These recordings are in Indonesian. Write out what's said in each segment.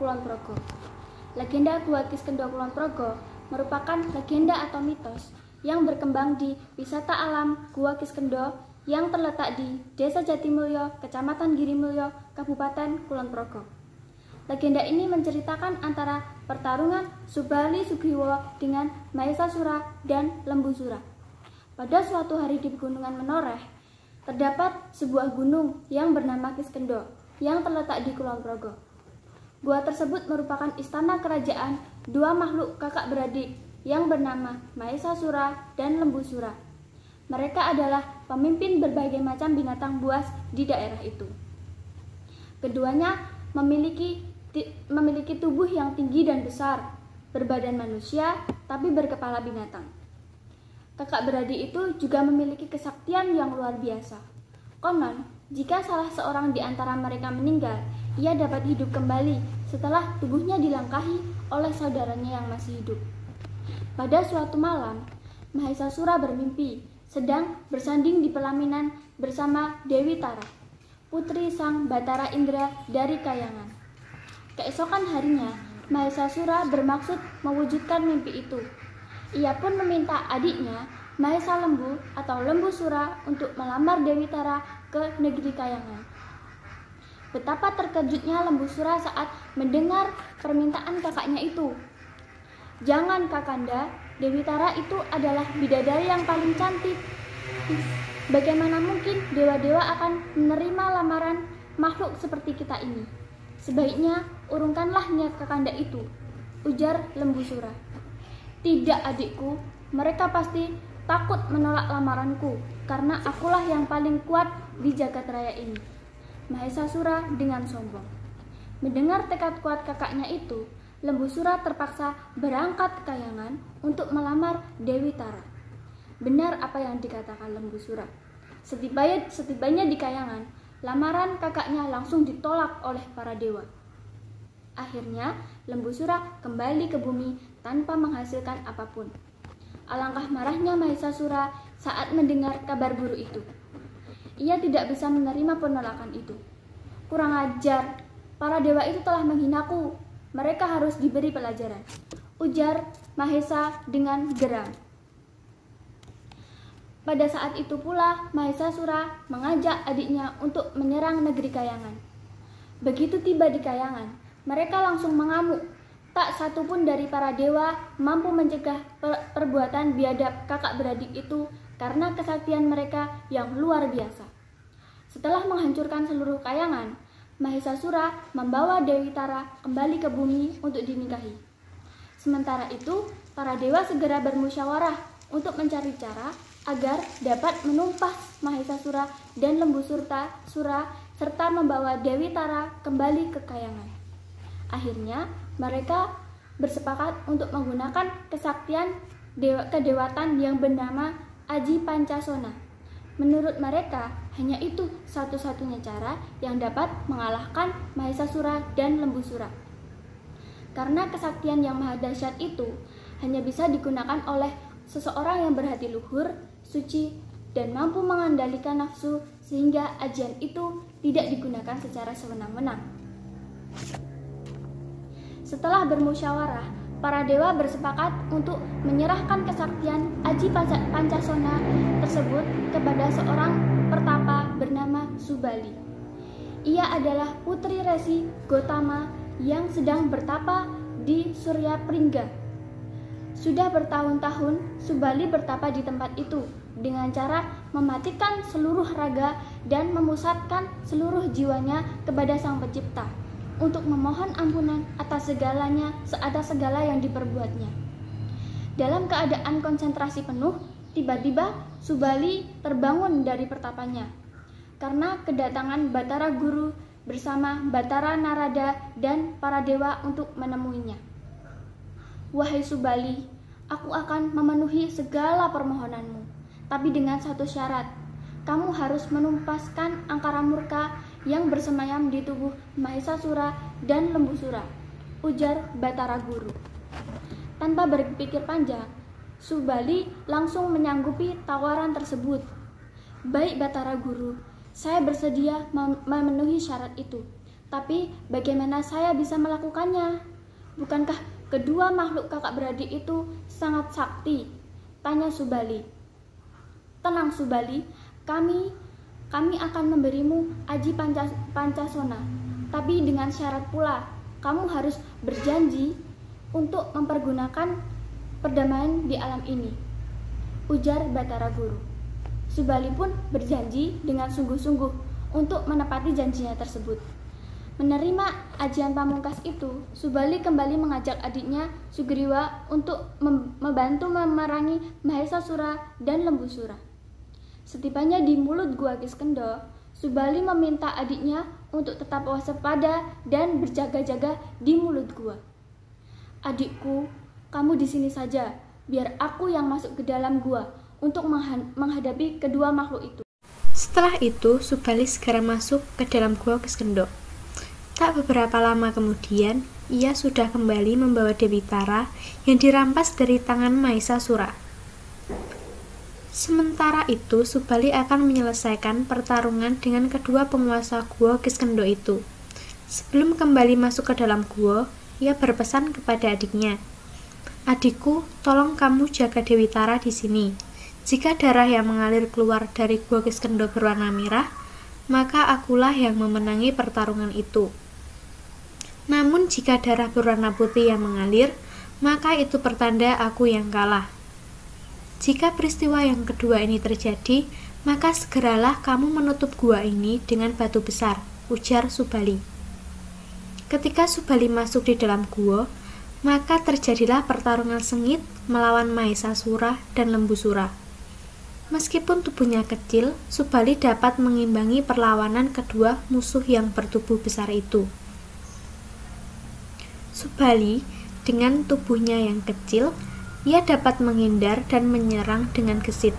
Kulon Progo. Legenda Gua Kiskendho Kulon Progo merupakan legenda atau mitos yang berkembang di wisata alam Gua Kiskendho yang terletak di Desa Jatimulyo, Kecamatan Girimulyo, Kabupaten Kulon Progo. Legenda ini menceritakan antara pertarungan Subali Sugiwo dengan Mahesasura dan Lembusura. Pada suatu hari di Pegunungan Menoreh, terdapat sebuah gunung yang bernama Kiskendho yang terletak di Kulon Progo. Gua tersebut merupakan istana kerajaan dua makhluk kakak beradik yang bernama Mahesasura dan Lembusura. Mereka adalah pemimpin berbagai macam binatang buas di daerah itu. Keduanya memiliki tubuh yang tinggi dan besar, berbadan manusia tapi berkepala binatang. Kakak beradik itu juga memiliki kesaktian yang luar biasa. Konon, jika salah seorang di antara mereka meninggal, ia dapat hidup kembali setelah tubuhnya dilangkahi oleh saudaranya yang masih hidup. Pada suatu malam, Mahesasura bermimpi sedang bersanding di pelaminan bersama Dewi Tara, putri sang Batara Indra dari Kayangan. Keesokan harinya, Mahesasura bermaksud mewujudkan mimpi itu. Ia pun meminta adiknya, Mahesa Lembu atau Lembusura, untuk melamar Dewi Tara ke negeri Kayangan. Betapa terkejutnya Lembusura saat mendengar permintaan kakaknya itu. "Jangan, Kakanda, Dewi Tara itu adalah bidadari yang paling cantik. Bagaimana mungkin dewa-dewa akan menerima lamaran makhluk seperti kita ini? Sebaiknya urungkanlah niat Kakanda itu," ujar Lembusura. "Tidak, adikku, mereka pasti takut menolak lamaranku karena akulah yang paling kuat di jagat raya ini," Mahesasura dengan sombong. Mendengar tekad kuat kakaknya itu, Lembusura terpaksa berangkat ke Kayangan untuk melamar Dewi Tara. Benar apa yang dikatakan Lembusura. Setibanya di Kayangan, lamaran kakaknya langsung ditolak oleh para dewa. Akhirnya, Lembusura kembali ke bumi tanpa menghasilkan apapun. Alangkah marahnya Mahesasura saat mendengar kabar buruk itu. Ia tidak bisa menerima penolakan itu. "Kurang ajar, para dewa itu telah menghinaku. Mereka harus diberi pelajaran," ujar Mahesa dengan geram. Pada saat itu pula Mahesasura mengajak adiknya untuk menyerang negeri Kayangan. Begitu tiba di Kayangan, mereka langsung mengamuk. Tak satu pun dari para dewa mampu mencegah perbuatan biadab kakak beradik itu karena kesaktian mereka yang luar biasa. Setelah menghancurkan seluruh Kayangan, Mahesasura membawa Dewi Tara kembali ke bumi untuk dinikahi. Sementara itu, para dewa segera bermusyawarah untuk mencari cara agar dapat menumpas Mahesasura dan Lembusura serta membawa Dewi Tara kembali ke Kayangan. Akhirnya, mereka bersepakat untuk menggunakan kesaktian kedewatan yang bernama Aji Pancasona. Menurut mereka, hanya itu satu-satunya cara yang dapat mengalahkan Mahesasura dan Lembusura. Karena kesaktian yang maha dahsyat itu hanya bisa digunakan oleh seseorang yang berhati luhur, suci, dan mampu mengendalikan nafsu, sehingga ajian itu tidak digunakan secara sewenang-wenang. Setelah bermusyawarah, para dewa bersepakat untuk menyerahkan kesaktian Aji Pancasona tersebut kepada seorang pertapa bernama Subali. Ia adalah putri Resi Gotama yang sedang bertapa di Surya Pringga. Sudah bertahun-tahun Subali bertapa di tempat itu dengan cara mematikan seluruh raga dan memusatkan seluruh jiwanya kepada Sang Pencipta untuk memohon ampunan atas segala yang diperbuatnya. Dalam keadaan konsentrasi penuh, tiba-tiba Subali terbangun dari pertapanya karena kedatangan Batara Guru bersama Batara Narada dan para dewa untuk menemuinya. "Wahai Subali, aku akan memenuhi segala permohonanmu, tapi dengan satu syarat. Kamu harus menumpaskan angkara murka yang bersemayam di tubuh Mahesasura dan Lembusura," ujar Batara Guru. Tanpa berpikir panjang, Subali langsung menyanggupi tawaran tersebut. "Baik Batara Guru, saya bersedia memenuhi syarat itu. Tapi bagaimana saya bisa melakukannya? Bukankah kedua makhluk kakak beradik itu sangat sakti? Tanya Subali. Tenang Subali, kami akan memberimu Aji Pancasona. Tapi dengan syarat pula, kamu harus berjanji untuk mempergunakan perdamaian di alam ini, ujar Batara Guru. Subali pun berjanji dengan sungguh-sungguh untuk menepati janjinya tersebut. Menerima ajian pamungkas itu, Subali kembali mengajak adiknya Sugriwa untuk membantu memerangi Mahesasura dan Lembusura. Setibanya di mulut Gua Kiskendha, Subali meminta adiknya untuk tetap waspada dan berjaga-jaga di mulut gua. Adikku, kamu di sini saja, biar aku yang masuk ke dalam gua untuk menghadapi kedua makhluk itu. Setelah itu, Subali segera masuk ke dalam Gua Kiskendha. Tak beberapa lama kemudian, ia sudah kembali membawa Dewi Tara yang dirampas dari tangan Mahesasura. Sementara itu, Subali akan menyelesaikan pertarungan dengan kedua penguasa Gua Kiskendha itu. Sebelum kembali masuk ke dalam gua, ia berpesan kepada adiknya, "Adikku, tolong kamu jaga Dewi Tara di sini. Jika darah yang mengalir keluar dari Gua Kiskendha berwarna merah, maka akulah yang memenangi pertarungan itu. Namun jika darah berwarna putih yang mengalir, maka itu pertanda aku yang kalah. Jika peristiwa yang kedua ini terjadi, maka segeralah kamu menutup gua ini dengan batu besar," ujar Subali. Ketika Subali masuk di dalam gua, maka terjadilah pertarungan sengit melawan Mahesasura dan Lembusura. Meskipun tubuhnya kecil, Subali dapat mengimbangi perlawanan kedua musuh yang bertubuh besar itu. Subali, dengan tubuhnya yang kecil, ia dapat menghindar dan menyerang dengan gesit.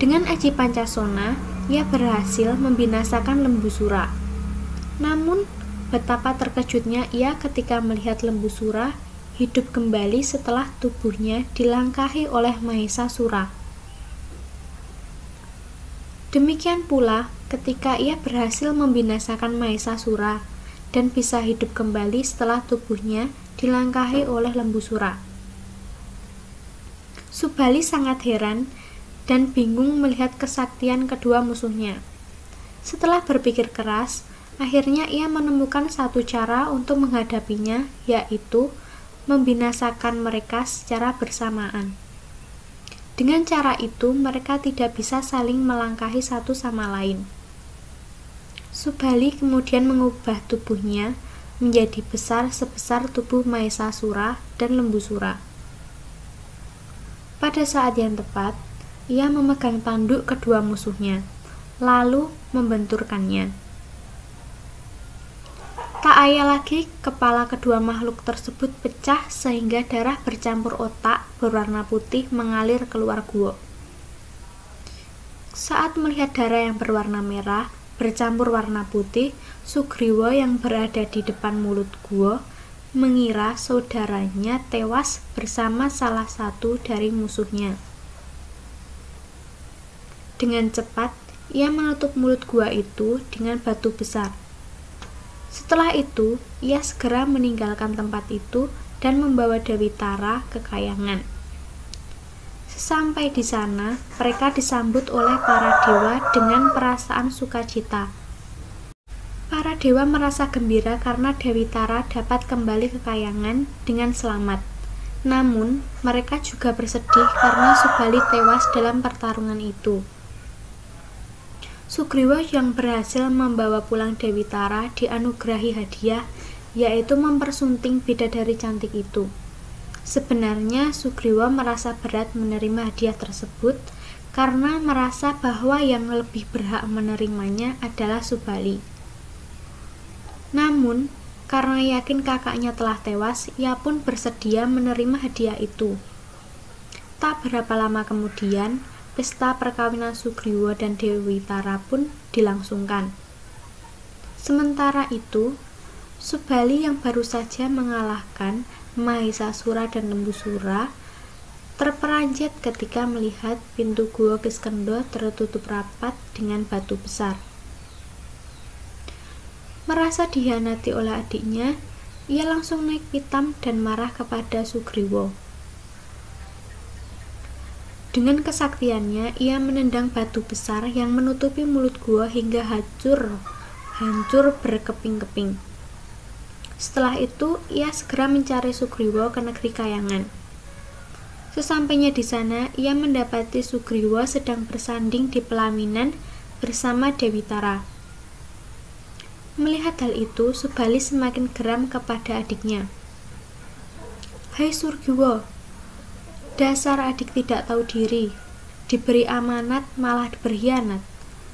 Dengan Aji Pancasona, ia berhasil membinasakan Lembusura. Namun, betapa terkejutnya ia ketika melihat Lembusura hidup kembali setelah tubuhnya dilangkahi oleh Mahesasura. Demikian pula ketika ia berhasil membinasakan Mahesasura dan bisa hidup kembali setelah tubuhnya dilangkahi oleh Lembusura. Subali sangat heran dan bingung melihat kesaktian kedua musuhnya. Setelah berpikir keras, akhirnya ia menemukan satu cara untuk menghadapinya, yaitu membinasakan mereka secara bersamaan. Dengan cara itu, mereka tidak bisa saling melangkahi satu sama lain. Subali kemudian mengubah tubuhnya menjadi besar sebesar tubuh Mahesasura dan Lembusura. Pada saat yang tepat, ia memegang tanduk kedua musuhnya, lalu membenturkannya. Tak ayal lagi, kepala kedua makhluk tersebut pecah sehingga darah bercampur otak berwarna putih mengalir keluar gua. Saat melihat darah yang berwarna merah bercampur warna putih, Sugriwa yang berada di depan mulut gua mengira saudaranya tewas bersama salah satu dari musuhnya. Dengan cepat, ia menutup mulut gua itu dengan batu besar. Setelah itu, ia segera meninggalkan tempat itu dan membawa Dewi Tara ke kayangan. Sesampai di sana, mereka disambut oleh para dewa dengan perasaan sukacita. Para dewa merasa gembira karena Dewi Tara dapat kembali ke kayangan dengan selamat. Namun, mereka juga bersedih karena Subali tewas dalam pertarungan itu. Sugriwa yang berhasil membawa pulang Dewi Tara dianugerahi hadiah, yaitu mempersunting bidadari cantik itu. Sebenarnya Sugriwa merasa berat menerima hadiah tersebut karena merasa bahwa yang lebih berhak menerimanya adalah Subali. Namun, karena yakin kakaknya telah tewas, ia pun bersedia menerima hadiah itu. Tak berapa lama kemudian, pesta perkawinan Sugriwa dan Dewi Tara pun dilangsungkan. Sementara itu, Subali yang baru saja mengalahkan Mahesasura dan Lembusura terperanjat ketika melihat pintu Gua Kiskendha tertutup rapat dengan batu besar. Merasa dihianati oleh adiknya, ia langsung naik pitam dan marah kepada Sugriwa. Dengan kesaktiannya, ia menendang batu besar yang menutupi mulut gua hingga hancur berkeping-keping. Setelah itu, ia segera mencari Sugriwa ke negeri Kayangan. Sesampainya di sana, ia mendapati Sugriwa sedang bersanding di pelaminan bersama Dewi Tara. Melihat hal itu, Subali semakin geram kepada adiknya. "Hai Sugriwa, dasar adik tidak tahu diri, diberi amanat malah berkhianat,"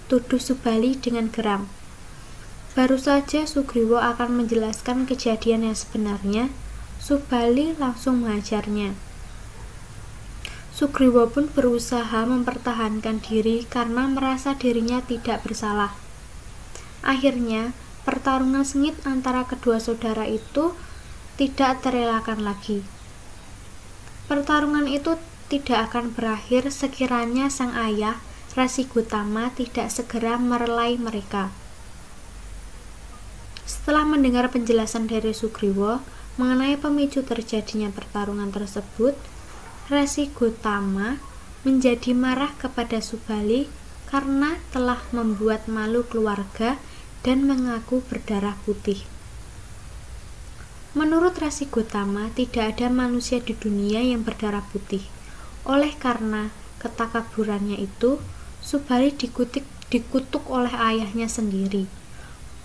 tuduh Subali dengan geram. Baru saja Sugriwa akan menjelaskan kejadian yang sebenarnya, Subali langsung menghajarnya. Sugriwa pun berusaha mempertahankan diri karena merasa dirinya tidak bersalah. Akhirnya, pertarungan sengit antara kedua saudara itu tidak terelakkan lagi. Pertarungan itu tidak akan berakhir sekiranya sang ayah, Resi Gotama, tidak segera merelai mereka. Setelah mendengar penjelasan dari Sugriwa mengenai pemicu terjadinya pertarungan tersebut, Resi Gotama menjadi marah kepada Subali karena telah membuat malu keluarga dan mengaku berdarah putih. Menurut Resi Gotama, tidak ada manusia di dunia yang berdarah putih. Oleh karena ketakaburannya itu, Subali dikutuk oleh ayahnya sendiri.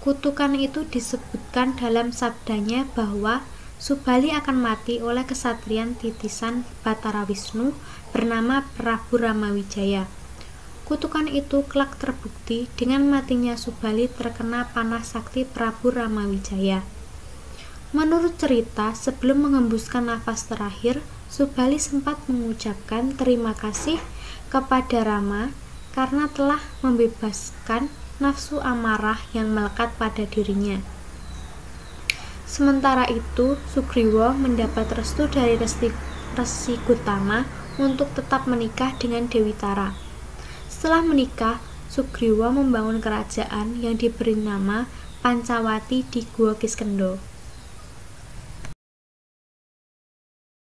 Kutukan itu disebutkan dalam sabdanya bahwa Subali akan mati oleh kesatrian titisan Batara Wisnu bernama Prabu Ramawijaya. Kutukan itu kelak terbukti dengan matinya Subali terkena panah sakti Prabu Ramawijaya. Menurut cerita, sebelum mengembuskan nafas terakhir, Subali sempat mengucapkan terima kasih kepada Rama karena telah membebaskan nafsu amarah yang melekat pada dirinya. Sementara itu, Sugriwa mendapat restu dari Resi Gotama untuk tetap menikah dengan Dewi Tara. Setelah menikah, Sugriwa membangun kerajaan yang diberi nama Pancawati di Gua Kiskendha.